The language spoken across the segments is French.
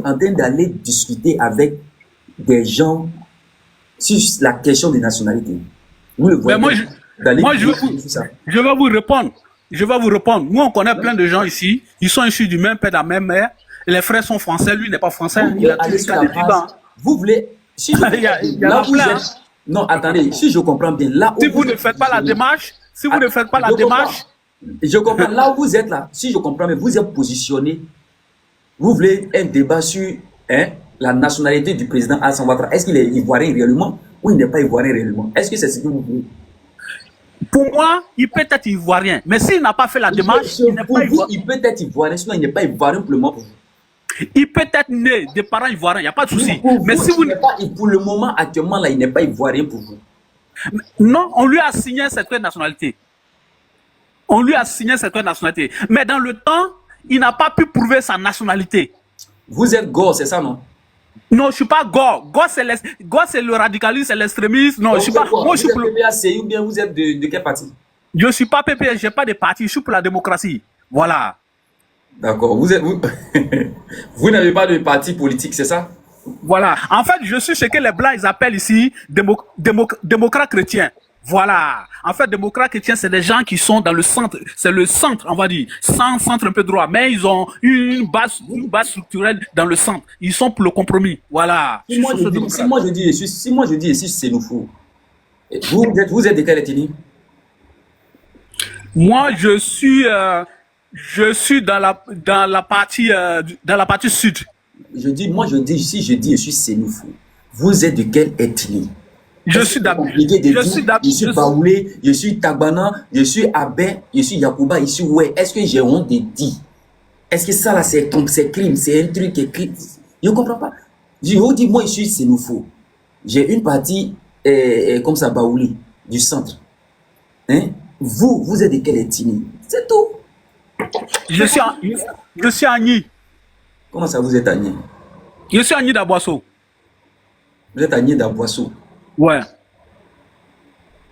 en train d'aller discuter avec des gens sur la question des nationalités. Vous le voyez. Mais je vais vous répondre. Je vais vous répondre. Nous, on connaît plein de gens ici. Ils sont issus du même père, de la même mère. Les frères sont français. Lui n'est pas français. Il a allé sur la base. Vous voulez. Si je, là où vous êtes, non, attendez. Si je comprends bien, là où si vous ne faites pas la démarche, si vous ne faites pas la démarche. Je comprends. Là où vous êtes là, si je comprends bien, vous êtes positionné. Vous voulez un débat sur la nationalité du président Alassane Ouattara. Est-ce qu'il est ivoirien réellement ou il n'est pas ivoirien réellement? Est-ce que c'est ce que vous voulez? Pour moi, il peut être ivoirien. Mais s'il n'a pas fait la démarche, il n'est pas ivoirien. Il peut être ivoirien, sinon il n'est pas ivoirien pour le moment. Il peut être né de parents ivoiriens, il n'y a pas de souci. Mais si vous n'êtes pas, pour le moment, actuellement, là, il n'est pas ivoirien pour vous. Non, on lui a signé cette nationalité. On lui a signé cette nationalité. Mais dans le temps, il n'a pas pu prouver sa nationalité. Vous êtes Gore, c'est ça, non? Non, je ne suis pas Gore. Gore, c'est le radicalisme, c'est l'extrémisme. Non, je ne suis pas. Moi, je suis pour le PPAC ou bien vous êtes de quel parti? Je ne suis pas PPA, je n'ai pas de parti, je suis pour la démocratie. Voilà. D'accord. Vous n'avez pas de parti politique, c'est ça? Voilà. En fait, je suis ce que les Blancs ils appellent ici démocrates chrétiens. Voilà. En fait, démocrates chrétiens, c'est des gens qui sont dans le centre. C'est le centre, on va dire. Centre un peu droit. Mais ils ont une base structurelle dans le centre. Ils sont pour le compromis. Voilà. Si moi je dis, ici, c'est nous fou. Vous êtes de quelle ethnie? Moi, je suis dans la partie sud. Si je dis, je suis sénoufou. Vous êtes de quelle ethnie? Je suis Baoulé, je suis Tagbana, je suis Abé, je suis Yakouba, je suis ouais. Est-ce que j'ai honte de dire? Est-ce que ça là c'est crime, c'est un truc écrit? Je ne comprends pas. Je vous dis, moi je suis sénoufou. J'ai une partie comme ça, Baoulé, du centre. Hein? Vous êtes de quelle ethnie? C'est tout. Je suis Agni. Comment ça, vous êtes Agni? Je suis Agni d'Aboisseau. Vous êtes Agni d'Aboisseau? Ouais.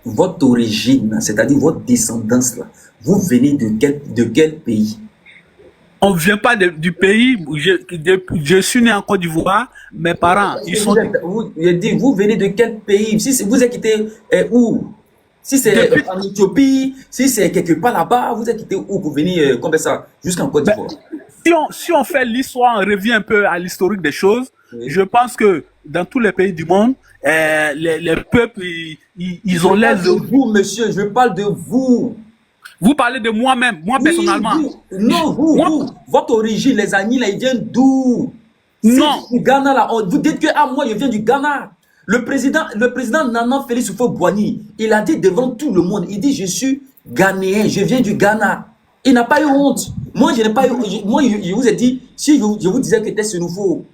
Votre origine, c'est-à-dire votre descendance, là, vous venez de quel pays? On ne vient pas du pays. Je suis né en Côte d'Ivoire. Mes parents, ils sont. Vous venez de quel pays? Si vous êtes quitté où? Si c'est en Éthiopie, si c'est quelque part là-bas, vous êtes quitté où pour venir comme ça jusqu'en Côte d'Ivoire? Si on fait l'histoire, on revient un peu à l'historique des choses. Oui. Je pense que dans tous les pays du monde, les peuples, ils ont l'air de vous, monsieur. Je parle de vous. Vous parlez de moi-même, moi oui, personnellement. Vous. Votre origine, les Agnis, là, ils viennent d'où? Non. Du Ghana, là. Vous dites que moi, je viens du Ghana. Le président Nana Félix Houphouët-Boigny, il a dit devant tout le monde, il dit, je suis Ghanéen, je viens du Ghana. Il n'a pas eu honte. Moi, je n'ai pas eu honte. Moi, je vous ai dit, si je vous disais que c'était ce nouveau,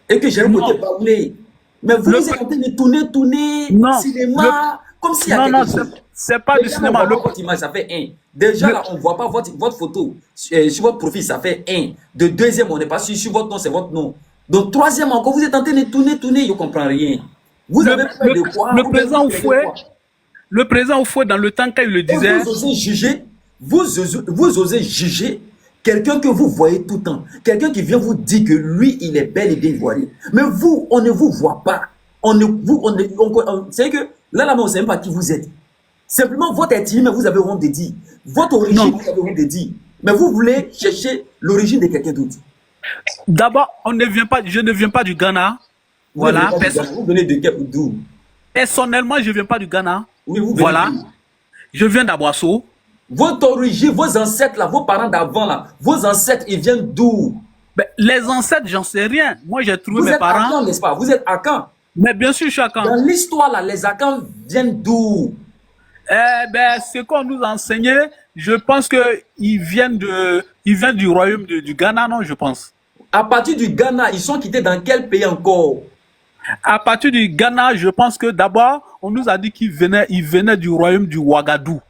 et que j'ai un côté baoulé, mais vous êtes en train de tourner, cinéma, comme s'il y a quelque chose. C'est pas du cinéma. Votre image, ça fait 1. Déjà, là, on ne voit pas votre photo. Sur votre profil, ça fait 1. De deuxième, on n'est pas sûr. Sur votre nom, c'est votre nom. Donc, troisième, encore, vous êtes en train de tourner, je ne comprends rien. Vous avez peur de quoi? Le président Houphouët, dans le temps quand il le disait... Vous osez juger quelqu'un que vous voyez tout le temps. Quelqu'un qui vient vous dire que lui, il est bel et bien ivoirien. Mais vous, on ne vous voit pas. C'est que là, on ne sait même pas qui vous êtes. Simplement, votre ethnie, mais vous avez honte de dire. Votre origine, vous avez honte de dire. Mais vous voulez chercher l'origine de quelqu'un d'autre. D'abord, je ne viens pas du Ghana. Voilà. Vous venez d'où? Personnellement, je ne viens pas du Ghana. Oui, vous venez voilà. Je viens d'Aboisseau. Votre origine, vos ancêtres, là, vos parents d'avant, là, vos ancêtres, ils viennent d'où? Les ancêtres, j'en sais rien. Moi, j'ai trouvé mes parents. Vous êtes Akan, n'est-ce pas? Vous êtes Akan. Mais bien sûr, je suis Akan. Dans l'histoire, là, les Akans viennent d'où? Ce qu'on nous enseignait, je pense qu'ils viennent du royaume du Ghana, non, je pense. À partir du Ghana, ils sont quittés dans quel pays encore? À partir du Ghana, je pense que d'abord, on nous a dit qu'ils venaient du royaume du Ouagadougou.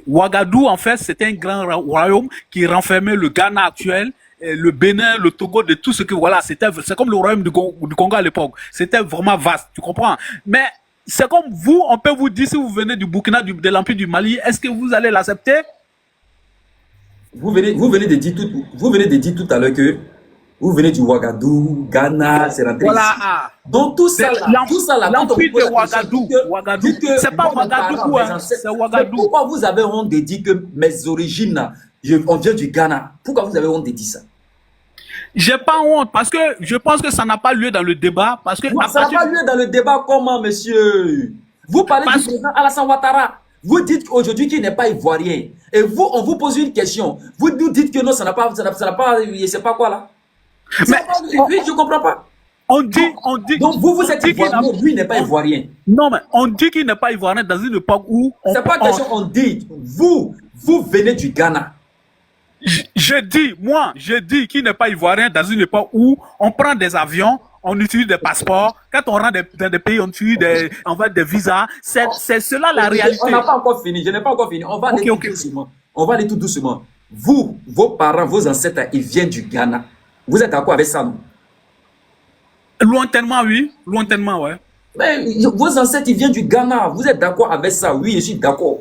Ouagadougou, en fait, c'était un grand royaume qui renfermait le Ghana actuel, le Bénin, le Togo, de tout ce que, voilà, c'est comme le royaume du Congo à l'époque. C'était vraiment vaste, tu comprends? Mais c'est comme vous, on peut vous dire, si vous venez du Burkina, de l'Empire du Mali, est-ce que vous allez l'accepter? Vous venez de dire tout à l'heure que Vous venez du Ouagadougou, Ghana, c'est rentré Voilà. ici. Donc tout ça là, quand on vous L'empire pose de la question, Ouagadougou. dites que C'est pas moi, mes parents, Ouagadougou, mes hein, ancêtres, c'est mais Ouagadougou. pourquoi vous avez honte de dire que mes origines, là, on vient du Ghana? Pourquoi vous avez honte de dire ça? J'ai pas honte parce que je pense que ça n'a pas lieu dans le débat. Parce que à Ça n'a partir pas lieu dans le débat. Comment, monsieur? Vous parlez du président Alassane Ouattara. Vous dites aujourd'hui qu'il n'est pas ivoirien. Et vous, on vous pose une question. Vous nous dites que non, ça n'a pas, je sais pas quoi là. Mais Oui, je comprends pas. on dit. Donc vous êtes dit qu'il ivoirien, lui n'est pas ivoirien. Non, mais on dit qu'il n'est pas ivoirien dans une époque où. C'est pas question, on dit. Vous venez du Ghana. Je dis qu'il n'est pas ivoirien dans une époque où on prend des avions, on utilise des passeports. Quand on rentre dans des pays, on utilise on va des visas. C'est cela la réalité. On n'a pas encore fini. Je n'ai pas encore fini. On va aller tout doucement. On va aller tout doucement. Vous, vos parents, vos ancêtres, ils viennent du Ghana. Vous êtes d'accord avec ça, non? Lointainement, oui. Lointainement, ouais. Mais vos ancêtres, ils viennent du Ghana. Vous êtes d'accord avec ça? Oui, je suis d'accord.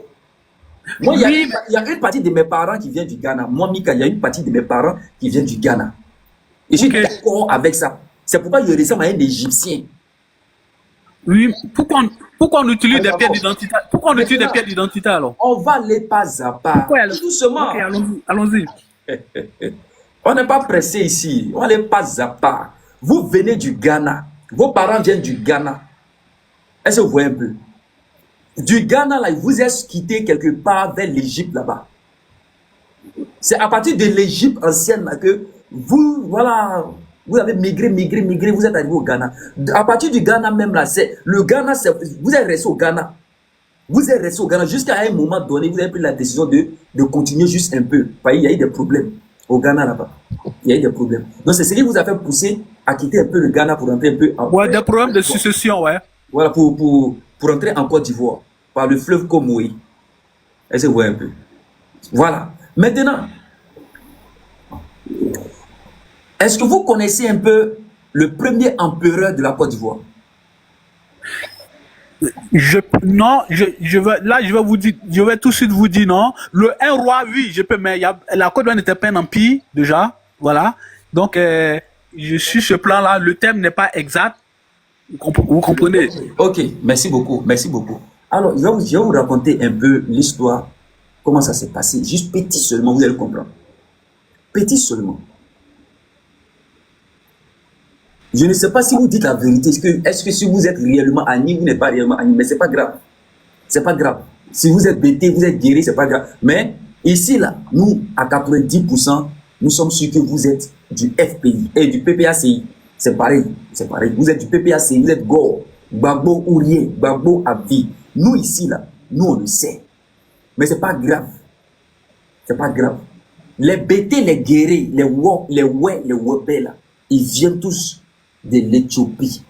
Moi, il y a une partie de mes parents qui vient du Ghana. Moi, Mika, il y a une partie de mes parents qui vient du Ghana. Et je suis d'accord avec ça. C'est pourquoi je ressemble à un Égyptien. Oui, pourquoi on utilise des pièces d'identité? Pourquoi on utilise des pièces d'identité alors? On va aller pas à pas. Doucement. Ok, allons-y. On n'est pas pressé ici. On va aller pas à pas. Vous venez du Ghana. Vos parents viennent du Ghana. Est-ce que vous voyez un peu? Du Ghana, là, vous êtes quitté quelque part vers l'Égypte là-bas. C'est à partir de l'Égypte ancienne là, que vous, voilà, vous avez migré, vous êtes arrivé au Ghana. À partir du Ghana même là, c'est le Ghana, vous êtes resté au Ghana. Vous êtes resté au Ghana jusqu'à un moment donné, vous avez pris la décision de continuer juste un peu. Il y a eu des problèmes au Ghana là-bas. Il y a eu des problèmes. Donc c'est ce qui vous a fait pousser à quitter un peu le Ghana pour entrer un peu en... Ouais, des problèmes de succession, ouais. Voilà, pour entrer en Côte d'Ivoire, par le fleuve Komoï. Est-ce que vous voyez un peu? Voilà. Maintenant, est-ce que vous connaissez un peu le premier empereur de la Côte d'Ivoire? Non, je vais vous dire, je vais tout de suite vous dire non. Un roi, oui, je peux, mais la Côte d'Ivoire n'était pas un empire, déjà. Voilà. Donc, je suis ce plan-là, le thème n'est pas exact. Vous comprenez? Ok, merci beaucoup, merci beaucoup. Alors, je vais vous raconter un peu l'histoire, comment ça s'est passé. Juste petit seulement, vous allez comprendre. Petit seulement. Je ne sais pas si vous dites la vérité. Est-ce que si vous êtes réellement Agni, vous n'êtes pas réellement Agni, mais c'est pas grave. C'est pas grave. Si vous êtes bêté, vous êtes guéri, c'est pas grave. Mais ici, là, nous, à 90%, nous sommes sûrs que vous êtes du FPI et du PPACI. C'est pareil, c'est pareil. Vous êtes du PPACI, vous êtes Go, Gbagbo ou rien, Gbagbo à vie. Nous, ici, là, nous, on le sait. Mais c'est pas grave. C'est pas grave. Les bêtés, les guéris, les webés, là, ils viennent tous de l'Éthiopie.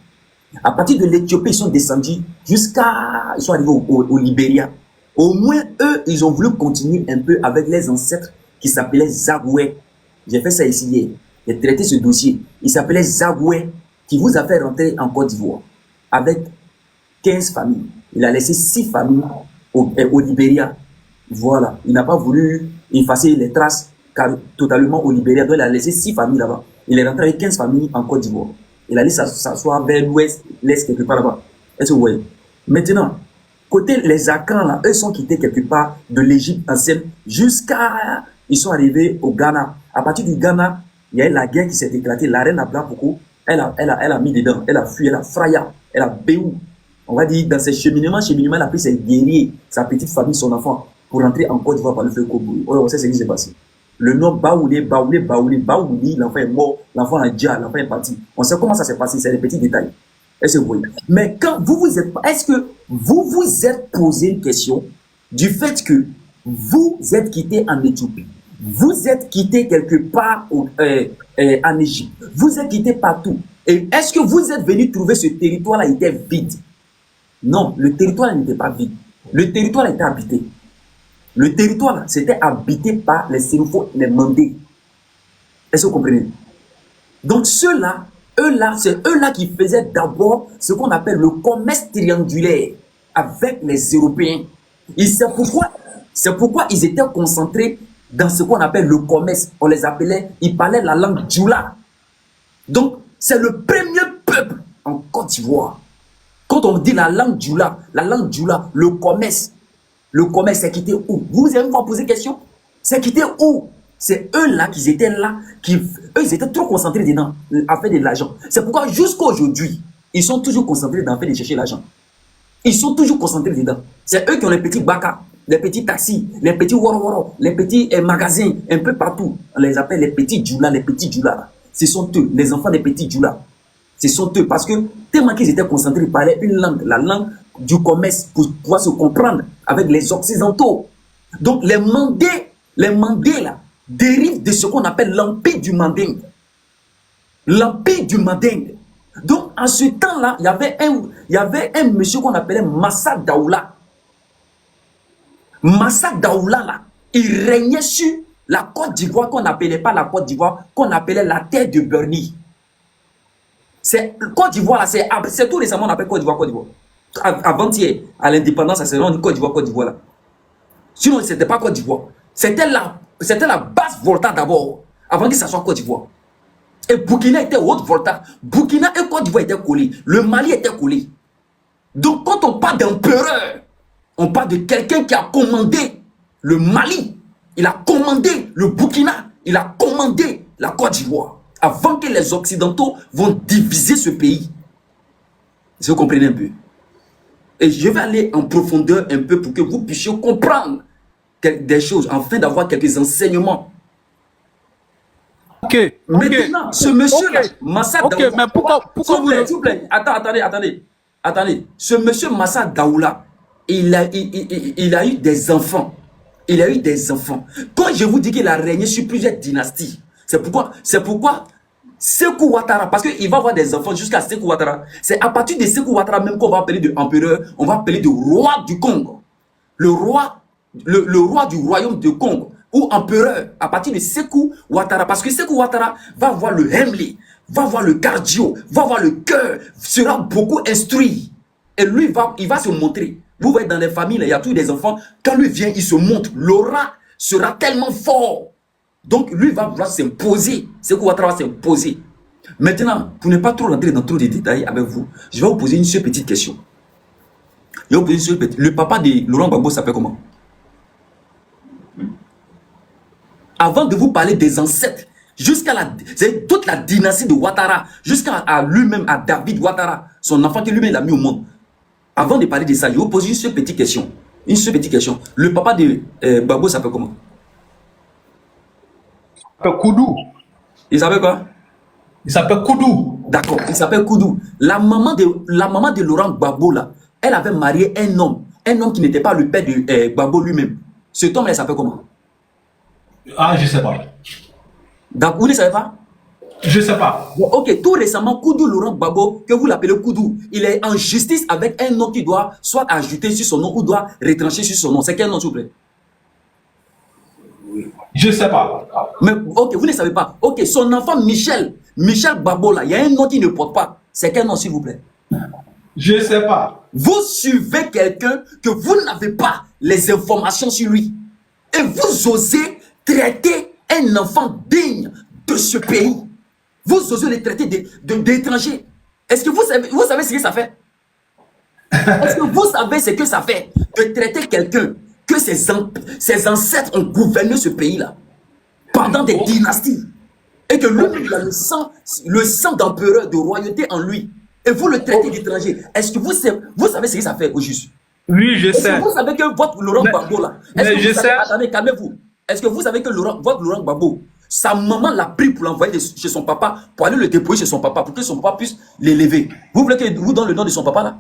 À partir de l'Éthiopie, ils sont descendus ils sont arrivés au Libéria. Au moins, eux, ils ont voulu continuer un peu avec les ancêtres qui s'appelaient Zagoué. J'ai fait ça ici hier. J'ai traité ce dossier. Il s'appelait Zagoué, qui vous a fait rentrer en Côte d'Ivoire avec 15 familles. Il a laissé 6 familles au Libéria. Voilà. Il n'a pas voulu effacer les traces totalement au Libéria. Donc, il a laissé 6 familles là-bas. Il est rentré avec 15 familles en Côte d'Ivoire. Il allait s'asseoir vers l'ouest, l'est, quelque part là-bas. Est-ce que vous voyez? Maintenant, côté les Akans, là, eux sont quittés quelque part de l'Égypte ancienne jusqu'à... Ils sont arrivés au Ghana. À partir du Ghana, il y a eu la guerre qui s'est éclatée. La reine Abla Poko, elle a mis dedans. Elle a fui, elle a fraya, elle a béou. On va dire, dans ses cheminements, elle a pris ses guerriers, sa petite famille, son enfant, pour rentrer en Côte d'Ivoire par le feu Koboui. On sait ce qui s'est passé. Le nom Baouli, l'enfant est mort, l'enfant a déjà, l'enfant est parti. On sait comment ça s'est passé, c'est des petits détails. Est-ce que vous voyez? Mais quand est-ce que vous vous êtes posé une question du fait que vous êtes quitté en Éthiopie, vous êtes quitté quelque part en Égypte, vous êtes quitté partout. Et est-ce que vous êtes venu trouver ce territoire-là était vide? Non, le territoire n'était pas vide. Le territoire était habité. Le territoire, c'était habité par les Sénoufos, les Mandés. Est-ce que vous comprenez? Donc ceux-là, c'est eux-là qui faisaient d'abord ce qu'on appelle le commerce triangulaire avec les Européens. Et c'est pourquoi ils étaient concentrés dans ce qu'on appelle le commerce. On les appelait, ils parlaient la langue Djoula. Donc, c'est le premier peuple en Côte d'Ivoire. Quand on dit la langue djoula, le commerce, c'est quitté où? Vous avez pas posé question? C'est quitté où? C'est eux là qui étaient là, eux ils étaient trop concentrés dedans, à faire de l'argent. C'est pourquoi jusqu'à aujourd'hui, ils sont toujours concentrés dans le fait de chercher l'argent. Ils sont toujours concentrés dedans. C'est eux qui ont les petits baka, les petits taxis, les petits woro, les petits magasins, un peu partout. On les appelle les petits djoula, Ce sont eux, les enfants des petits djoula. Ce sont eux, parce que tellement qu'ils étaient concentrés, ils parlaient une langue, la langue du commerce, pour pouvoir se comprendre avec les Occidentaux. Donc les Mandés là, dérivent de ce qu'on appelle l'empire du Manding. L'empire du Manding. Donc en ce temps-là, il y avait un monsieur qu'on appelait Massa Daoula. Massa Daoula là, il régnait sur la Côte d'Ivoire qu'on n'appelait pas la Côte d'Ivoire, qu'on appelait la terre de Bernie. C'est Côte d'Ivoire, c'est tout récemment on appelle Côte d'Ivoire. Avant-hier, à l'indépendance, c'est on dit Côte d'Ivoire là. Sinon, ce n'était pas Côte d'Ivoire. C'était la basse Volta d'abord, avant que ça soit Côte d'Ivoire. Et Burkina était haute Volta. Burkina et Côte d'Ivoire étaient collés. Le Mali était collé. Donc, quand on parle d'empereur, on parle de quelqu'un qui a commandé le Mali. Il a commandé le Burkina. Il a commandé la Côte d'Ivoire. Avant que les Occidentaux vont diviser ce pays. Si vous comprenez un peu. Et je vais aller en profondeur un peu pour que vous puissiez comprendre des choses, afin d'avoir quelques enseignements. Ok. Maintenant, ce monsieur-là, Massa Daoula. Mais pourquoi vous... S'il vous plaît, attendez. Ce monsieur Massa Daoula, il a eu des enfants. Quand je vous dis qu'il a régné sur plusieurs dynasties, c'est pourquoi Sékou Ouattara, parce qu'il va avoir des enfants jusqu'à Sékou Ouattara. C'est à partir de Sékou Ouattara même qu'on va appeler de empereur, on va appeler de roi du Congo. Le roi du royaume de Congo, ou empereur, à partir de Sékou Ouattara. Parce que Sékou Ouattara va avoir le Hemley, va avoir le cardio, va avoir le cœur, sera beaucoup instruit. Et lui, il va se montrer. Vous voyez, dans les familles, il y a tous des enfants. Quand lui vient, il se montre. L'aura sera tellement fort. Donc, lui va vouloir s'imposer. Sékou Ouattara va s'imposer. Maintenant, pour ne pas trop rentrer dans trop de détails avec vous, je vais vous poser une seule petite question. Le papa de Laurent Gbagbo s'appelle comment? Avant de vous parler des ancêtres, c'est toute la dynastie de Ouattara, jusqu'à lui-même, à David Ouattara, son enfant que lui-même a mis au monde. Avant de parler de ça, je vais vous poser une seule petite question. Le papa de Gbagbo s'appelle comment? Il s'appelle Koudou. Il s'appelle quoi? Il s'appelle Koudou. D'accord, il s'appelle Koudou. La maman de Laurent Gbagbo, là, elle avait marié un homme qui n'était pas le père de Gbagbo lui-même. Cet homme-là, il s'appelle comment? Ah, je sais pas. Donc, vous ne savez pas? Je sais pas. Bon, ok, tout récemment, Koudou Laurent Gbagbo, que vous l'appelez Koudou, il est en justice avec un nom qui doit soit ajouter sur son nom ou doit retrancher sur son nom. C'est quel nom, s'il vous plaît? Je sais pas. Mais, ok, vous ne savez pas. Ok, son enfant Michel Gbagbo, là, il y a un nom qui ne porte pas. C'est quel nom, s'il vous plaît? Je sais pas. Vous suivez quelqu'un que vous n'avez pas les informations sur lui. Et vous osez traiter un enfant digne de ce pays. Vous osez le traiter d'étranger. Est-ce que vous savez ce que ça fait? Est-ce que vous savez ce que ça fait de traiter quelqu'un que ses ancêtres ont gouverné ce pays-là pendant des dynasties et que lui, il a le sang d'empereur, de royauté en lui, et vous le traitez d'étranger? Est-ce que vous savez ce que ça fait au juste? Oui, je sais. Est-ce que vous savez que votre Laurent Gbagbo là, attendez, calmez-vous. Est-ce que vous savez que votre Laurent Gbagbo, sa maman l'a pris pour l'envoyer chez son papa, pour aller le déployer chez son papa, pour que son papa puisse l'élever? Vous voulez que vous donne le nom de son papa là?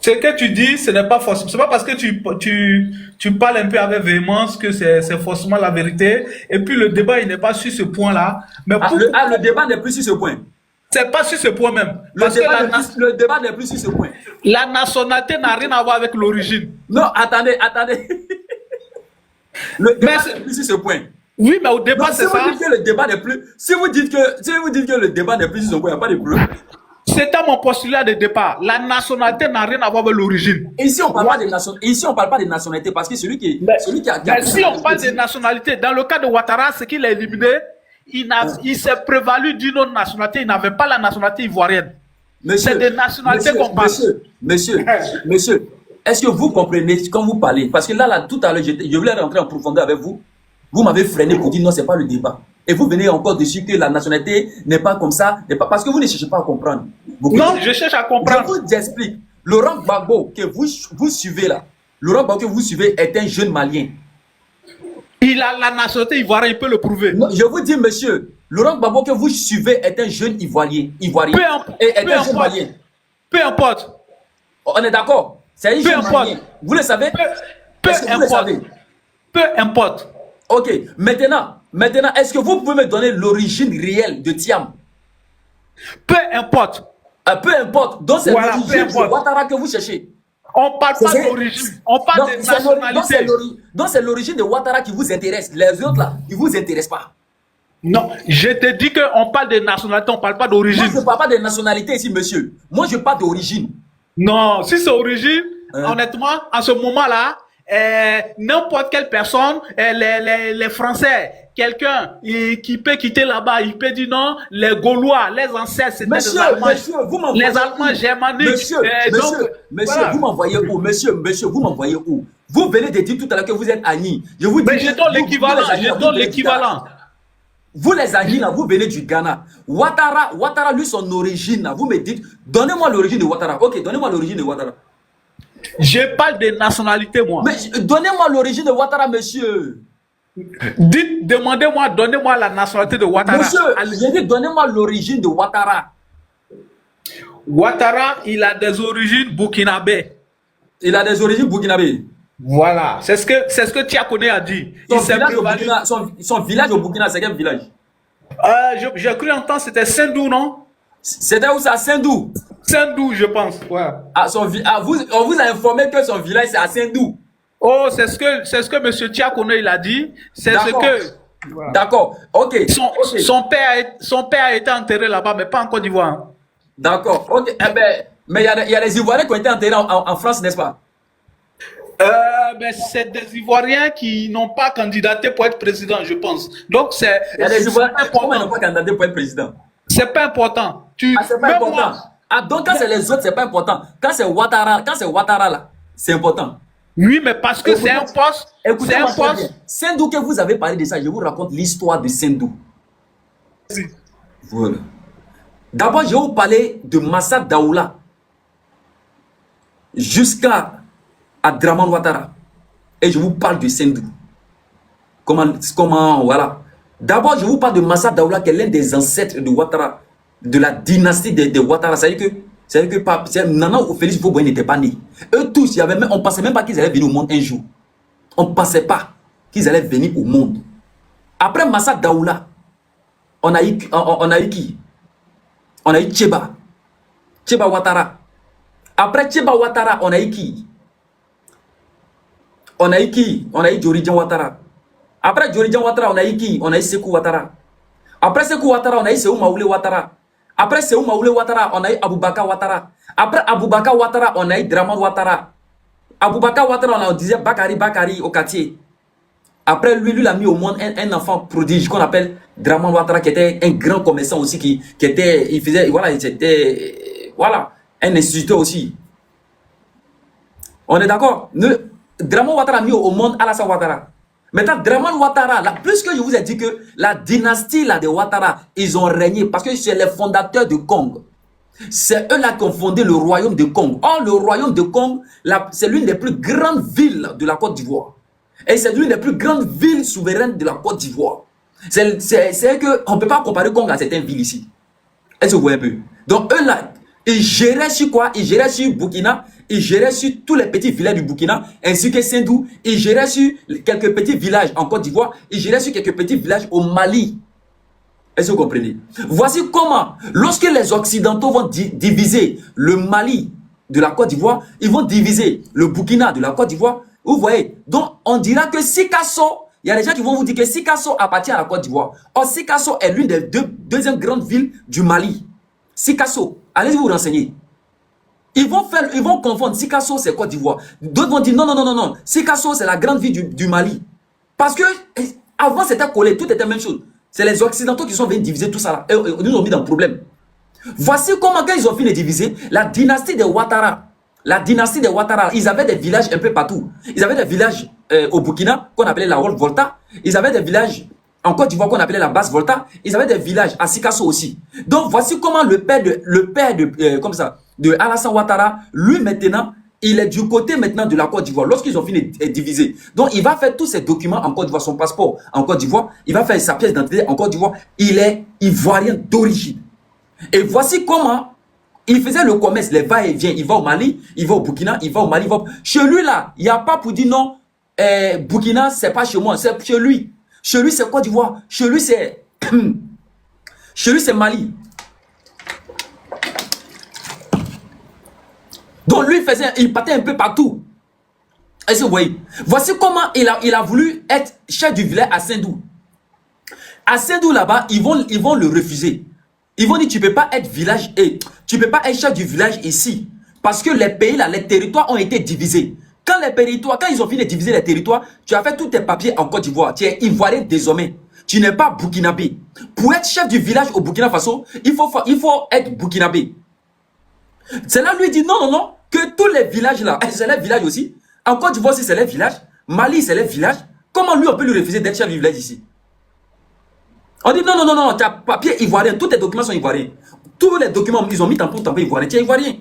Ce que tu dis, ce n'est pas forcément. C'est pas parce que tu parles un peu avec véhémence que c'est forcément la vérité. Et puis le débat, il n'est pas sur ce point-là. Mais le débat n'est plus sur ce point. C'est pas sur ce point même. Le débat n'est plus sur ce point. La nationalité n'a rien à voir avec l'origine. Non, attendez. Le débat n'est plus sur ce point. Oui, mais au débat, c'est ça. Si vous dites que le débat n'est plus sur ce point, il n'y a pas de problème. C'était mon postulat de départ. La nationalité n'a rien à voir avec l'origine. Ici, on ne parle pas de nationalité parce que celui qui a... Mais si on parle de nationalité, dans le cas de Ouattara, c'est qu'il a éliminé, il s'est prévalu d'une autre nationalité. Il n'avait pas la nationalité ivoirienne. C'est Monsieur, des nationalités monsieur, qu'on parle. monsieur, est-ce que vous comprenez quand vous parlez? Parce que là, tout à l'heure, je voulais rentrer en profondeur avec vous. Vous m'avez freiné pour dire non, c'est pas le débat. Et vous venez encore dessus que la nationalité n'est pas comme ça, parce que vous ne cherchez pas à comprendre. Non, je cherche à Je comprendre. vous explique. Laurent Gbagbo que vous suivez là, Laurent Gbagbo que vous suivez est un jeune malien. Il a la nationalité ivoirienne, il peut le prouver. Non, je vous dis, monsieur, Laurent Gbagbo que vous suivez est un jeune ivoirien. Et est un jeune malien. Peu importe. On est d'accord? C'est un jeune malien. Vous le savez? Peu Est-ce que vous le savez? importe. Peu importe. Ok, maintenant, est-ce que vous pouvez me donner l'origine réelle de Thiam? Peu importe. Peu importe. Donc c'est Voilà, l'origine peu de importe. Ouattara que vous cherchez. On parle pas d'origine, on parle de nationalité. Donc c'est l'origine de Ouattara qui vous intéresse. Les autres là, ils vous intéressent pas. Non, je te dis qu'on parle de nationalité, on parle pas Moi, d'origine. je ne parle pas de nationalité ici, monsieur. Moi, je parle d'origine. Non, si c'est origine, honnêtement, à ce moment-là, n'importe quelle personne, les Français, quelqu'un qui peut quitter là-bas, il peut dire non, les Gaulois, les ancêtres, c'était des Allemands, vous m'envoyez les Allemands germaniques. Monsieur, vous m'envoyez où? Monsieur, vous m'envoyez où? Vous venez de dire tout à l'heure que vous êtes Agni. Je vous dis. Mais je donne l'équivalent, je donne l'équivalent. Vous les Agni là, vous venez du Ghana. Ouattara, lui, son origine là, vous me dites, donnez-moi l'origine de Ouattara. Ok, donnez-moi l'origine de Ouattara. Je parle de nationalité, moi. Mais donnez-moi l'origine de Ouattara, monsieur. Dites, demandez-moi, donnez-moi la nationalité de Ouattara. Monsieur, j'ai dit, donnez-moi l'origine de Ouattara. Ouattara, il a des origines burkinabé. Il a des origines burkinabé. Voilà, c'est ce que Tiakone a dit. Son village au Burkina, c'est quel village? J'ai cru entendre c'était Sendou, non? C'était où ça? Sendou? Sendou, je pense. Ouais. On vous a informé que son village c'est à Sendou. Oh, c'est ce que M. Tiakone il a dit. C'est ce que. Voilà. D'accord, ok. Son père a été enterré là-bas, mais pas en Côte d'Ivoire. D'accord, ok. Eh ben, mais il y a des Ivoiriens qui ont été enterrés en France, n'est-ce pas? Ben, c'est des Ivoiriens qui n'ont pas candidaté pour être président, je pense. Donc, c'est. Il y a des Ivoiriens qui n'ont pas candidaté pour être président. C'est pas important. C'est pas important. Donc, quand c'est les autres, c'est pas important. Quand c'est Ouattara là, c'est important. Oui, mais parce que c'est un poste. Écoutez, c'est un poste. Sendou, que vous avez parlé de ça, je vous raconte l'histoire de Sendou. Voilà. D'abord, je vais vous parler de Massa Daoula jusqu'à Draman Ouattara. Et je vous parle de Sendou. Comment, voilà. D'abord, je vous parle de Massa Daoula, qui est l'un des ancêtres de Ouattara, de la dynastie de Ouattara. C'est-à-dire que Nana ou Félix Houphouët-Boigny n'étaient pas nés. Eux tous, on ne pensait même pas qu'ils allaient venir au monde un jour. On ne pensait pas qu'ils allaient venir au monde. Après Massa Daoula, on a eu qui? On a eu Tcheba Ouattara. Après Tcheba Ouattara, on a eu qui? On a eu Djoridjan Ouattara. Après Djoridjan Ouattara, on a eu qui? On a eu Sekou Ouattara. Après Sekou Ouattara, on a eu Sékou Maoulé Ouattara. Après Sékou Maoulé Ouattara, on a eu Aboubakar Ouattara. Après Aboubakar Ouattara, on a eu Draman Ouattara. Aboubakar Ouattara, on disait Bakari au quartier. Après lui, il a mis au monde un enfant prodige qu'on appelle Draman Ouattara, qui était un grand commerçant aussi, qui était, il faisait, voilà, c'était, voilà, un instituteur aussi. On est d'accord? Draman Ouattara a mis au monde Alassane Ouattara. Maintenant, Draman Ouattara, là, puisque je vous ai dit que la dynastie là, de Ouattara, ils ont régné parce que c'est les fondateurs de Congo. C'est eux là qui ont fondé le royaume de Congo. Or, le royaume de Congo, c'est l'une des plus grandes villes de la Côte d'Ivoire. Et c'est l'une des plus grandes villes souveraines de la Côte d'Ivoire. C'est qu'on ne peut pas comparer Congo à certaines villes ici. Est-ce que vous voyez un peu? Donc, eux là, ils géraient sur quoi? Ils géraient sur Burkina, ils géraient sur tous les petits villages du Burkina, ainsi que Sendou. Ils géraient sur quelques petits villages en Côte d'Ivoire, ils géraient sur quelques petits villages au Mali. Est-ce que vous comprenez? Voici comment, lorsque les Occidentaux vont diviser le Mali de la Côte d'Ivoire, ils vont diviser le Burkina de la Côte d'Ivoire. Vous voyez? Donc, on dira que Sikasso, il y a des gens qui vont vous dire que Sikasso appartient à la Côte d'Ivoire. Or, Sikasso est l'une des deuxièmes grandes villes du Mali. Sikasso, allez vous renseigner. Ils vont confondre Sikasso, c'est Côte d'Ivoire. D'autres vont dire non. Sikasso, c'est la grande ville du Mali. Parce que avant, c'était collé, tout était la même chose. C'est les Occidentaux qui sont venus diviser tout ça là. Et nous ont mis dans le problème. Voici comment, quand ils ont fini de diviser, la dynastie des Ouattara, ils avaient des villages un peu partout. Ils avaient des villages au Burkina, qu'on appelait la Haute Volta. Ils avaient des villages en Côte d'Ivoire, qu'on appelait la Basse Volta. Ils avaient des villages à Sikasso aussi. Donc, voici comment le père de Alassane Ouattara, lui maintenant, il est du côté maintenant de la Côte d'Ivoire, lorsqu'ils ont fini de diviser. Donc, il va faire tous ses documents en Côte d'Ivoire, son passeport en Côte d'Ivoire. Il va faire sa pièce d'identité en Côte d'Ivoire. Il est ivoirien d'origine. Et voici comment il faisait le commerce, les va-et-vient. Il va au Mali, il va au Burkina, il va au Mali. Chez lui, là, il n'y a pas pour dire non, Burkina, c'est pas chez moi, c'est chez lui. Chez lui, c'est Côte d'Ivoire. Chez lui, c'est chez lui, c'est Mali. Donc, lui, il partait un peu partout. Est-ce que vous voyez? Voici comment il a voulu être chef du village à Saint-Dou. À Saint-Dou, là-bas, ils vont le refuser. Ils vont dire, tu ne peux pas être village et tu ne peux pas être chef du village ici. Parce que les pays, là, les territoires ont été divisés. Quand ils ont fini de diviser les territoires, tu as fait tous tes papiers en Côte d'Ivoire. Tu es ivoirien désormais. Tu n'es pas burkinabé. Pour être chef du village au Burkina Faso, il faut être burkinabé. C'est là lui dit non, que tous les villages là, c'est les villages aussi. En Côte d'Ivoire aussi, c'est les villages. Mali, c'est les villages. Comment lui, on peut lui refuser d'être chef du village ici? On dit non, tu as papier ivoirien, tous tes documents sont ivoiriens. Tous les documents, ils ont mis tampon ivoirien, tu es ivoirien.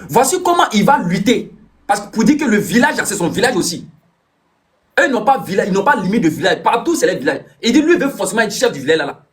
Voici comment il va lutter. Parce que pour dire que le village, c'est son village aussi. Eux, ils n'ont pas limite de village. Partout, c'est les villages. Il dit, lui, il veut forcément être chef du village là.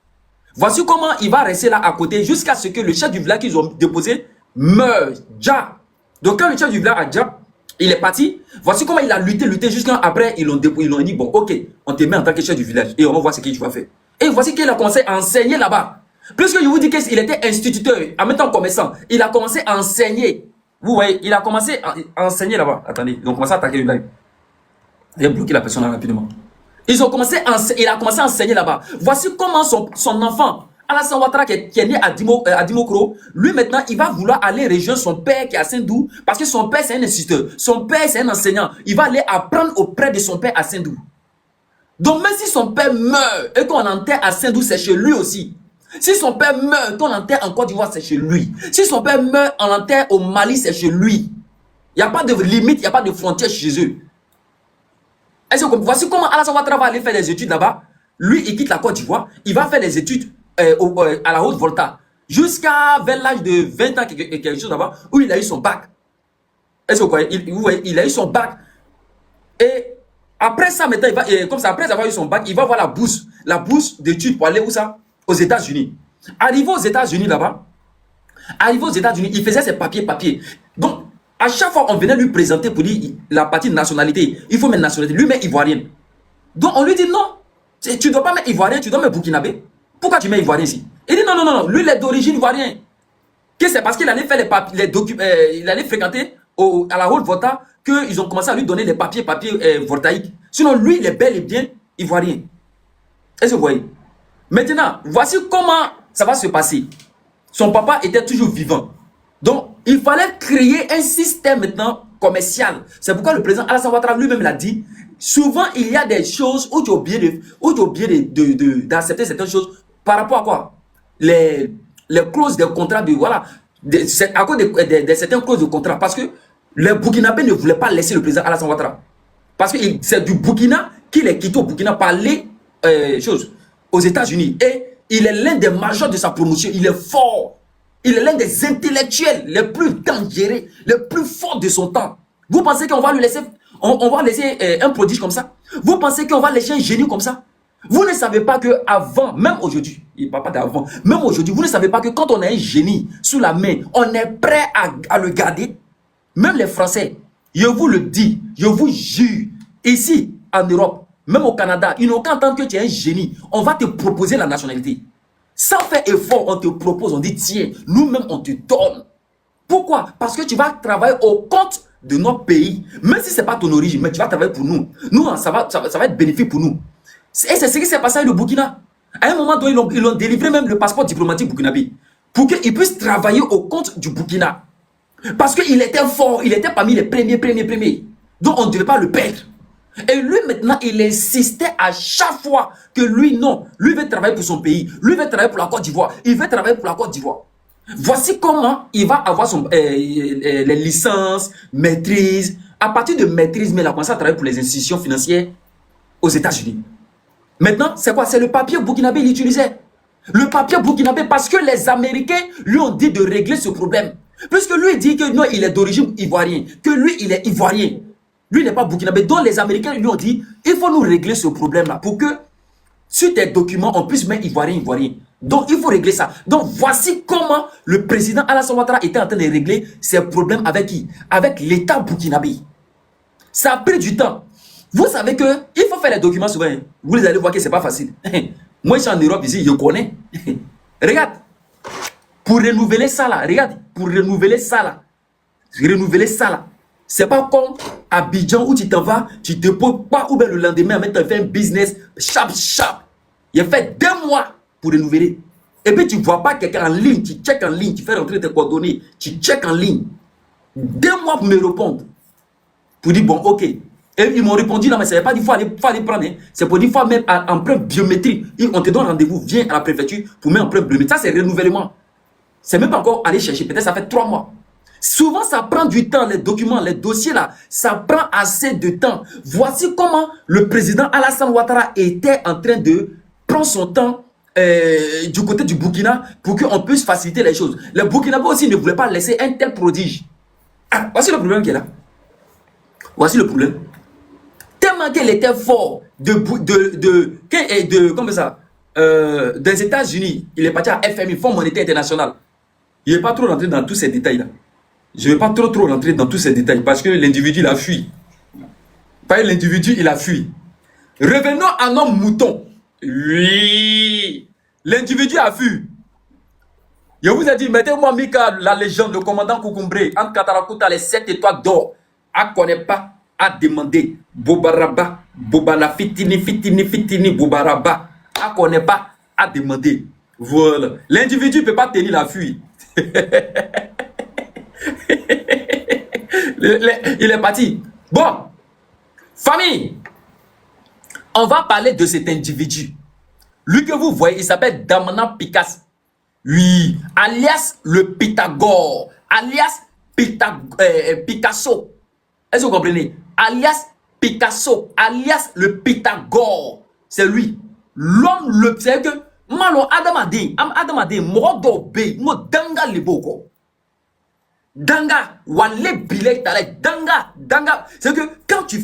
Voici comment il va rester là à côté jusqu'à ce que le chef du village qu'ils ont déposé meure. Dja. Donc, quand le chef du village a Dja, il est parti. Voici comment il a lutté jusqu'à après, ils l'ont dit, bon, ok, on te met en tant que chef du village et on va voir ce qu'il va faire. Et voici qu'il a commencé à enseigner là-bas. Puisque je vous dis qu'il était instituteur, en même temps commerçant, il a commencé à enseigner. Vous voyez, il a commencé à enseigner là-bas. Attendez, ils ont commencé à attaquer le live. Il a bloqué la personne là rapidement. Il a commencé à enseigner là-bas. Voici comment son enfant, Alassane Ouattara, qui est né à Dimokro, lui maintenant, il va vouloir aller rejoindre son père qui est à Saint-Dou, parce que son père c'est un instituteur, son père c'est un enseignant. Il va aller apprendre auprès de son père à Saint-Dou. Donc même si son père meurt et qu'on l'enterre à Saint-Dou, c'est chez lui aussi. Si son père meurt et qu'on l'enterre en Côte d'Ivoire, c'est chez lui. Si son père meurt, on l'enterre au Mali, c'est chez lui. Il n'y a pas de limite, il n'y a pas de frontière chez eux. Voici comment Alassane Ouattara va aller faire des études là-bas. Lui, il quitte la Côte d'Ivoire, il va faire des études à la Haute Volta, jusqu'à vers l'âge de 20 ans, quelque chose là-bas, où il a eu son bac. Est-ce que vous voyez, il a eu son bac. Et après ça, maintenant, après avoir eu son bac, il va avoir la bourse d'études pour aller où ça? Aux États-Unis. Arrivé aux États-Unis là-bas, il faisait ses papiers. Donc, à chaque fois, on venait lui présenter pour dire la partie de nationalité. Il faut mettre nationalité. Lui met ivoirien. Donc, on lui dit non. Tu ne dois pas mettre ivoirien, tu dois mettre burkinabé. Pourquoi tu mets ivoirien ici? Il dit non. Lui, il est d'origine ivoirien. C'est parce qu'il allait faire les documents, il allait fréquenter à la Haute Volta qu'ils ont commencé à lui donner les papiers voltaïques. Sinon, lui, il est bel et bien ivoirien. Est-ce que vous voyez? Maintenant, voici comment ça va se passer. Son papa était toujours vivant. Donc, il fallait créer un système maintenant commercial. C'est pourquoi le président Alassane Ouattara lui-même l'a dit. Souvent, il y a des choses où tu es obligé d'accepter certaines choses par rapport à quoi? Les clauses des contrats à cause de certaines clauses de contrat. Parce que les Burkinabés ne voulaient pas laisser le président Alassane Ouattara. Parce que c'est du Burkina qu'il est quitté au Burkina par les choses aux États-Unis. Et il est l'un des majors de sa promotion. Il est fort. Il est l'un des intellectuels les plus dangereux, les plus forts de son temps. Vous pensez qu'on va lui laisser, on va laisser un prodige comme ça? Vous pensez qu'on va laisser un génie comme ça? Vous ne savez pas que avant, même aujourd'hui, il ne parle pas d'avant, même aujourd'hui, vous ne savez pas que quand on a un génie sous la main, on est prêt à le garder? Même les Français, je vous le dis, je vous jure, ici en Europe, même au Canada, ils n'ont qu'à entendre que tu es un génie. On va te proposer la nationalité. Sans faire effort, on te propose, on dit tiens, nous-mêmes on te donne. Pourquoi? Parce que tu vas travailler au compte de notre pays. Même si ce n'est pas ton origine, mais tu vas travailler pour nous. Nous, ça va être bénéfique pour nous. Et c'est ce qui s'est passé avec le Burkina. À un moment donné, ils ont délivré même le passeport diplomatique burkinabé pour qu'il puisse travailler au compte du Burkina. Parce qu'il était fort, il était parmi les premiers. Donc on ne devait pas le perdre. Et lui, maintenant, il insistait à chaque fois que lui, non, lui veut travailler pour son pays, lui veut travailler pour la Côte d'Ivoire, il veut travailler pour la Côte d'Ivoire. Voici comment il va avoir les licences, maîtrise. À partir de maîtrise, mais il a commencé à travailler pour les institutions financières aux États-Unis. Maintenant, c'est quoi? C'est le papier burkinabé qu'il utilisait. Le papier burkinabé, parce que les Américains lui ont dit de régler ce problème. Puisque lui dit que non, il est d'origine ivoirienne, que lui, il est ivoirien. Lui n'est pas burkinabé. Donc les Américains lui ont dit, il faut nous régler ce problème-là pour que sur tes documents, on puisse mettre ivoirien. Donc il faut régler ça. Donc voici comment le président Alassane Ouattara était en train de régler ses problèmes avec qui? Avec l'État burkinabé. Ça a pris du temps. Vous savez que il faut faire les documents souvent. Vous allez voir que c'est pas facile. Moi, je suis en Europe ici, je connais. Regarde. Pour renouveler ça là, regarde. Pour renouveler ça là. C'est pas comme à Abidjan où tu t'en vas, tu te poses pas ou bien le lendemain, tu fais un business sharp. Il a fait 2 mois pour renouveler. Et puis tu ne vois pas quelqu'un en ligne, tu check en ligne, tu fais rentrer tes coordonnées, tu check en ligne. 2 mois pour me répondre. Pour dire bon, ok. Et ils m'ont répondu, non, mais ça ne veut pas dire qu'il faut aller prendre. Hein. C'est pour dire qu'il faut même empreinte biométrique. On te donne rendez-vous, viens à la préfecture pour mettre empreinte biométrique. Ça, c'est renouvellement. C'est même pas encore aller chercher. Peut-être ça fait 3 mois. Souvent, ça prend du temps, les documents, les dossiers là. Ça prend assez de temps. Voici comment le président Alassane Ouattara était en train de prendre son temps du côté du Burkina pour qu'on puisse faciliter les choses. Les Burkinabés aussi ne voulaient pas laisser un tel prodige. Ah, voici le problème qui est là. Voici le problème. Tellement qu'elle était fort comment ça, des États-Unis, il est parti à FMI, Fonds monétaire international. Il n'est pas trop rentré dans tous ces détails-là. Je ne vais pas trop rentrer dans tous ces détails parce que l'individu, il a fui. L'individu, il a fui. Revenons à nos moutons. Oui. L'individu a fui. Je vous ai dit, mettez-moi Mika, la légende, le commandant Koukoumbré, entre Katarakuta, les 7 étoiles d'or. À connaît pas, à demander. Bobaraba, Bobala, fitini, Bobaraba. À connaît pas, à demander. Voilà. L'individu ne peut pas tenir la fuite. Il est parti. Bon, famille, on va parler de cet individu. Lui que vous voyez, il s'appelle Damana Picasso. Oui, alias le Pythagore, alias Picasso. Est-ce que vous comprenez? Alias Picasso, alias le Pythagore. C'est lui. L'homme, le. C'est que, malo Adam Ade, Modo Be, Mo Danga Leboko. Danga, Wale Bilek Talek, Danga. C'est que quand tu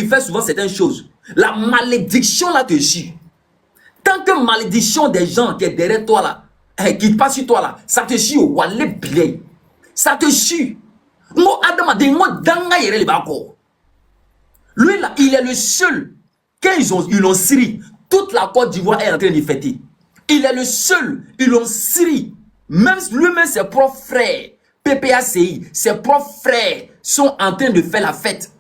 fais souvent certaines choses, la malédiction là te chie. Tant que malédiction des gens qui est derrière toi là, qui passe sur toi là, ça te chie au Wale Bilek. Ça te chie. Mo Adam Ade, Mo Danga Yere Lebako. Lui là, il est le seul. Quand ils l'ont Syrie, toute la Côte d'Ivoire est en train de fêter. Il est le seul. Ils l'ont Syrie. Même lui-même, ses propres frères, PPACI, ses propres frères sont en train de faire la fête.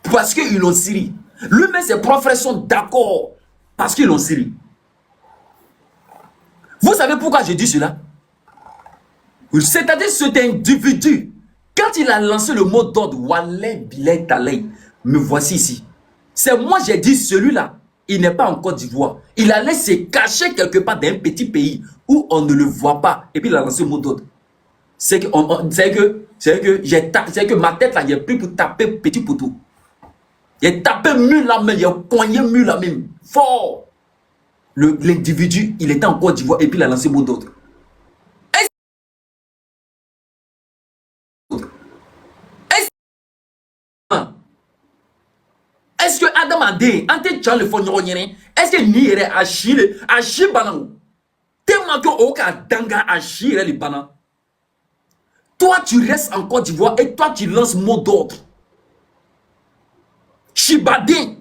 Parce qu'ils l'ont Syrie. Lui-même, ses propres frères sont d'accord. Parce qu'ils l'ont Syrie. Vous savez pourquoi je dis cela? C'est-à-dire cet individu, quand il a lancé le mot d'ordre, Walé Bilay Talay, me voici ici. C'est moi, j'ai dit, celui-là, il n'est pas en Côte d'Ivoire. Il allait se cacher quelque part dans un petit pays où on ne le voit pas. Et puis il a lancé le mot d'ordre. C'est que ma tête là, j'ai pris pour taper petit poteau. J'ai tapé mur là même, j'ai poigné mur là même. Fort. L'individu, il était en Côte d'Ivoire et puis il a lancé le mot d'ordre. Est-ce que Adam a dit, est-ce que ni ere achille banan? Tellement que oka danga achille les banan. Toi tu restes en Côte d'Ivoire et toi tu lances mot d'ordre. Chibadin.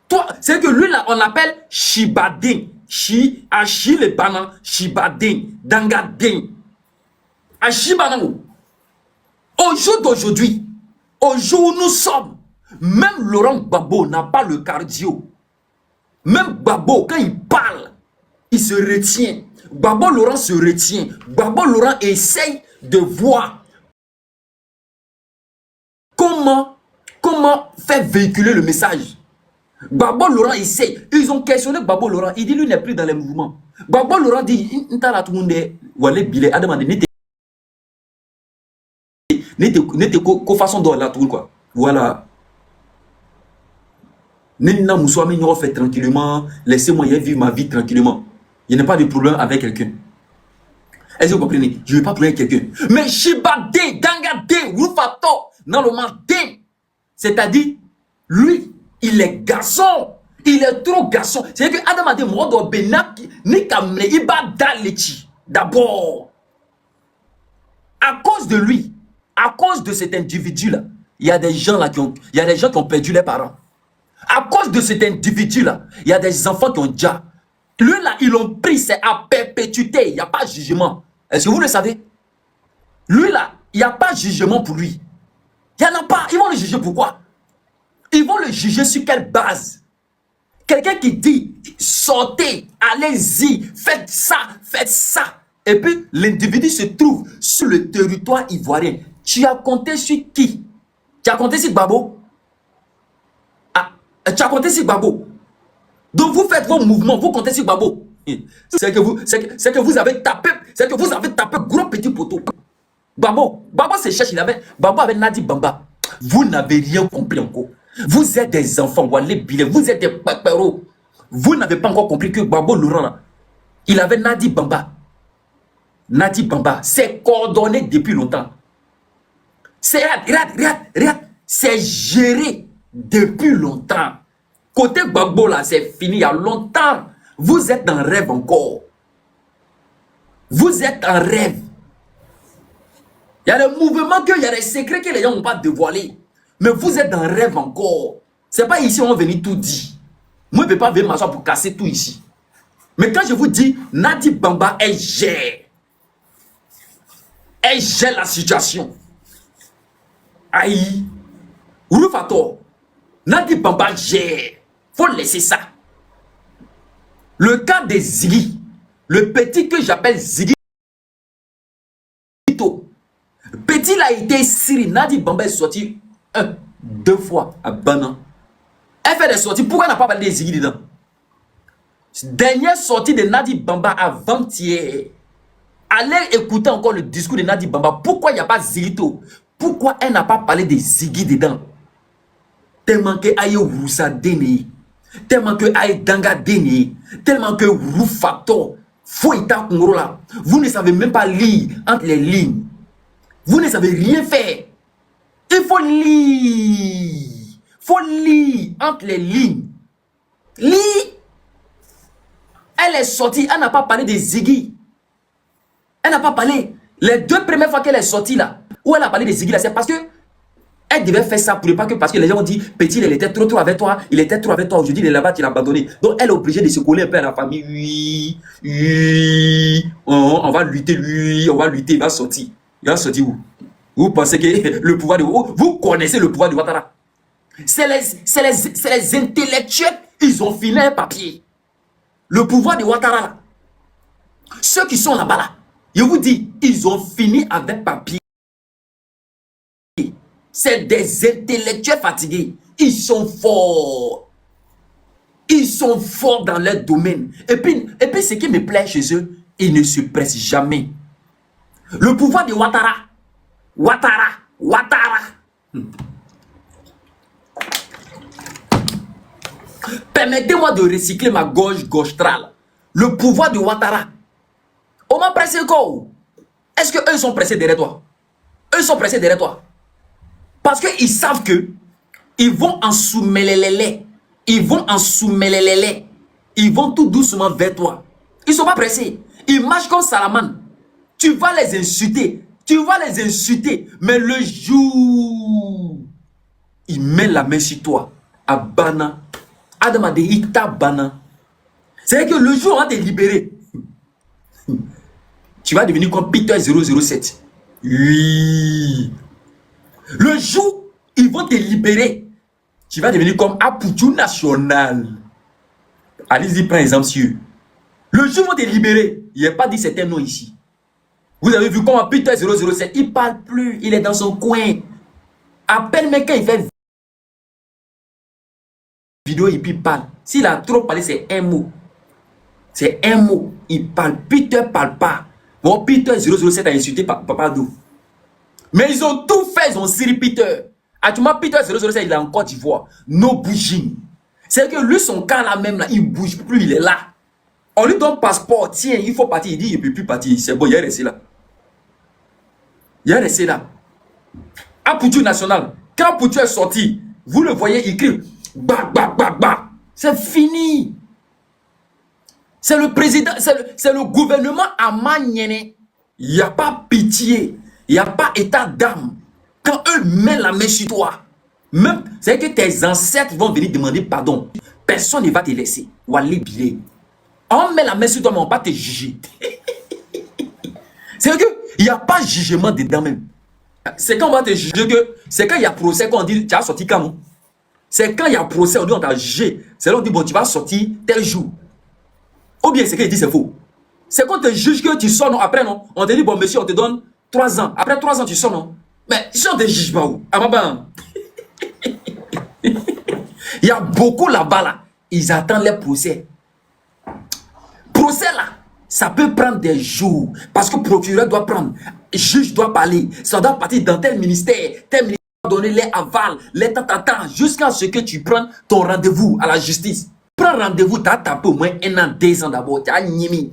Toi, c'est que lui là on l'appelle Chibadin. Achille banan, Chibadin, dangadin. Achille banan. Au jour d'aujourd'hui, au jour où nous sommes, même Laurent Gbagbo n'a pas le cardio. Même Gbagbo, quand il parle, il se retient. Gbagbo Laurent se retient. Gbagbo Laurent essaye de voir comment comment faire véhiculer le message. Gbagbo Laurent essaie. Ils ont questionné Gbagbo Laurent. Il dit lui n'est plus dans les mouvements. Gbagbo Laurent dit tout le monde Wale Bile a demandé n'était qu'au façon de la tour quoi. Voilà. Nina Moussouami nous fait tranquillement. Laissez-moi vivre ma vie tranquillement. Il n'y a pas de problème avec quelqu'un. Est-ce que vous comprenez? Je ne vais pas prendre quelqu'un. Mais Shibade, Dangade, Rufato, normalement, c'est-à-dire, lui, il est garçon. Il est trop garçon. C'est-à-dire que Adam a dit, Modo Benak, ni Kamne, Iba Dalechi. D'abord, à cause de lui, à cause de cet individu-là, il y a des gens là qui ont perdu les parents. À cause de cet individu-là, il y a des enfants qui ont déjà. Lui là, ils l'ont pris, c'est à perpétuité. Il n'y a pas de jugement. Est-ce que vous le savez? Lui là, il n'y a pas de jugement pour lui. Il n'y en a pas. Ils vont le juger pourquoi? Ils vont le juger sur quelle base? Quelqu'un qui dit, sortez, allez-y, faites ça, faites ça. Et puis, l'individu se trouve sur le territoire ivoirien. Tu as compté sur qui? Tu as compté sur Gbagbo? Ah, tu as compté sur Gbagbo? Donc, vous faites vos mouvements, vous comptez sur Gbagbo. C'est que vous avez tapé, gros petit poteau. Gbagbo se cherche, Gbagbo avait Nadi Bamba. Vous n'avez rien compris encore. Vous êtes des enfants, Wale Bile, vous êtes des paperos. Vous n'avez pas encore compris que Gbagbo Laurent, là, il avait Nadi Bamba. Nadi Bamba, c'est coordonné depuis longtemps. Regarde, c'est géré depuis longtemps. Côté Gbagbo, là, c'est fini il y a longtemps. Vous êtes en rêve encore. Vous êtes en rêve. Il y a des mouvements, il y a des secrets que les gens n'ont pas dévoilés. Mais vous êtes en rêve encore. Ce n'est pas ici on va venir tout dire. Moi, je ne vais pas venir m'asseoir pour casser tout ici. Mais quand je vous dis, Nadi Bamba, elle gère. Elle gère la situation. Aïe. Rufato. Nadi Bamba gère. Faut laisser ça. Le cas de Ziggy. Le petit que j'appelle Ziggy. Petit il a été Syrie. Nadi Bamba est sorti 2 fois à Bana. Elle fait des sorties. Pourquoi elle n'a pas parlé de Ziggy dedans? Dernière sortie de Nadi Bamba avant-hier. Allez écouter encore le discours de Nadi Bamba. Pourquoi il n'y a pas Zigito? Pourquoi elle n'a pas parlé de Ziggy dedans? Tellement que Aye Roussa Dene, tellement que Aye Danga Dene, tellement que Roufato, Fouita Kongorola. Vous ne savez même pas lire entre les lignes. Vous ne savez rien faire. Il faut lire. Faut lire entre les lignes. Lire. Elle est sortie, elle n'a pas parlé de Ziggy. Elle n'a pas parlé. Les 2 premières fois qu'elle est sortie là, où elle a parlé de Ziggy là, c'est parce que elle devait faire ça pour ne pas que, parce que les gens ont dit, petit, elle était trop avec toi, il était trop avec toi, aujourd'hui il est là-bas, tu l'as abandonné. Donc elle est obligée de se coller un peu à la famille. Oui, on va lutter, lui, on va lutter, il va sortir. Il va sortir où? Vous pensez que le pouvoir de... Vous connaissez le pouvoir de Ouattara? C'est les intellectuels, ils ont filé un papier. Le pouvoir de Ouattara là. Ceux qui sont là-bas là, je vous dis, ils ont fini avec papier. C'est des intellectuels fatigués. Ils sont forts. Ils sont forts dans leur domaine. Et puis ce qui me plaît chez eux, ils ne se pressent jamais. Le pouvoir de Ouattara. Permettez-moi de recycler ma gauche trale. Le pouvoir de Ouattara. On m'a pressé quoi? Est-ce que eux sont pressés derrière toi? Eux sont pressés derrière toi. Parce qu'ils savent que ils vont en soumelelele. Ils vont en soumelelele. Ils vont tout doucement vers toi. Ils ne sont pas pressés. Ils marchent comme Salaman. Tu vas les insulter. Tu vas les insulter. Mais le jour, ils mettent la main sur toi. À Bana. Adam de Ita Bana. C'est que le jour on va te libérer. Tu vas devenir comme Peter 007. Oui. Le jour ils vont te libérer, tu vas devenir comme Apoutou National. Allez-y, prends exemple sur eux. Le jour où ils vont te libérer, il n'y a pas dit c'est un nom ici. Vous avez vu comment Peter 007, il ne parle plus, il est dans son coin. À peine mais quand il fait vidéo et puis il parle. S'il a trop parlé, c'est un mot. C'est un mot. Il parle. Peter parle pas. Bon, Peter 007 a insulté Papa Dou. Mais ils ont tout fait, ils ont siri Peter. Actuellement, Peter 007, il est en Côte d'Ivoire. No bouging. C'est que lui, son cas là même, là, il bouge plus, il est là. On lui donne passeport, tiens, il faut partir. Il dit, il ne peut plus partir. C'est bon, il est resté là. Il est resté là. À Poutou National, quand Poutou est sorti, vous le voyez, il crie, bah, bah, bah, bah. C'est fini. C'est le président, c'est le gouvernement à Maniene. Il n'y a pas pitié. Il n'y a pas état d'âme. Quand eux mettent la main sur toi, même, c'est que tes ancêtres vont venir demander pardon. Personne ne va te laisser. Ou aller biler. On met la main sur toi, mais on ne va pas te juger. C'est que il n'y a pas de jugement dedans même. C'est quand on va te juger que c'est quand il y a procès qu'on dit tu as sorti quand. C'est quand il y a procès, on dit on t'a jugé. C'est là on dit bon tu vas sortir tel jour. Ou bien c'est qu'il dit c'est faux. C'est quand on te juge que tu sors non après non. On te dit bon monsieur on te donne 3 ans. Après 3 ans tu sors non. Mais si on te juge pas où? Ah maman. Il y a beaucoup là-bas là. Ils attendent les procès. Procès là. Ça peut prendre des jours. Parce que le procureur doit prendre. Le juge doit parler. Ça doit partir dans tel ministère. Tel ministère doit donner les avals. Les tatata. Jusqu'à ce que tu prennes ton rendez-vous à la justice. Prends rendez-vous. Tu as tapé au moins 1 an, 2 ans d'abord. Tu as nimi.